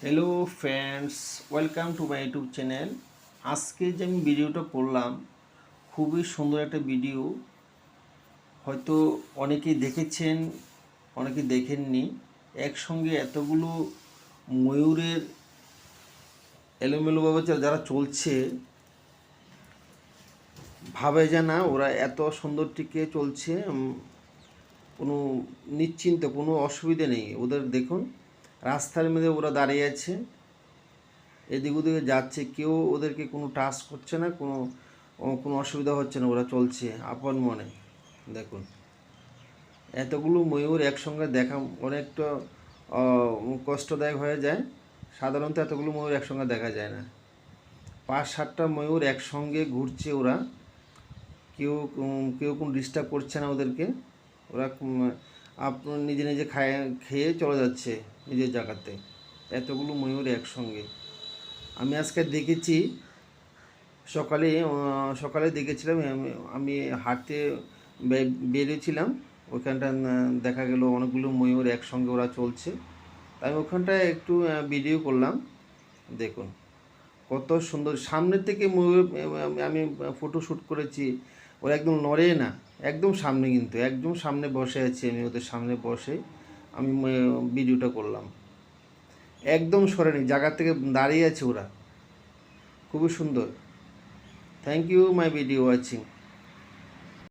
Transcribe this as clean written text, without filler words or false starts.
Hello friends, welcome to my YouTube channel. আজকে যে আমি ভিডিওটা করলাম, খুবই সুন্দর একটা ভিডিও। হয়তো অনেকেই দেখেছেন, অনেকে দেখেননি। একসঙ্গে এতগুলো ময়ূরের এলোমেলোভাবে যারা চলছে, ভাবে যে না ওরা এত সুন্দর টিকে চলছে। কোনো নিশ্চিন্ত, কোনো অসুবিধা নেই ওদের। দেখুন, রাস্তার মধ্যে ওরা দাঁড়িয়ে আছে, এদিক ওদিকে যাচ্ছে, কেউ ওদেরকে কোনো টাচ করছে না, কোনো অসুবিধা হচ্ছে না, ওরা চলছে আপন মনে। দেখুন, এতগুলো ময়ূর একসঙ্গে দেখা অনেকটা কষ্টদায়ক হয়ে যায়। সাধারণত এতগুলো ময়ূর একসঙ্গে দেখা যায় না। 5-7টা ময়ূর একসঙ্গে ঘুরছে ওরা। কেউ কেউ কোনো ডিস্টার্ব করছে না ওদেরকে। ওরা আপনার নিজে নিজে খেয়ে চলে যাচ্ছে নিজের জায়গাতে। এতগুলো ময়ূর একসঙ্গে আমি আজকে দেখেছি। সকালে সকালে দেখেছিলাম, আমি হাঁটতে বেরিয়েছিলাম। ওইখানটা দেখা গেল অনেকগুলো ময়ূর একসঙ্গে ওরা চলছে। তাই আমি ওখানটায় একটু ভিডিও করলাম। দেখুন কত সুন্দর সামনের থেকে ময়ূর। আমি ফটো শ্যুট করেছি। ওরা একদম নড়ে না, একদম সামনে, কিন্তু একদম সামনে বসে আছি আমি, ওদের সামনে বসে আমি ভিডিওটা করলাম। একদম সরেনি, জায়গা থেকে দাঁড়িয়ে আছে ওরা। খুবই সুন্দর। Thank you my video watching.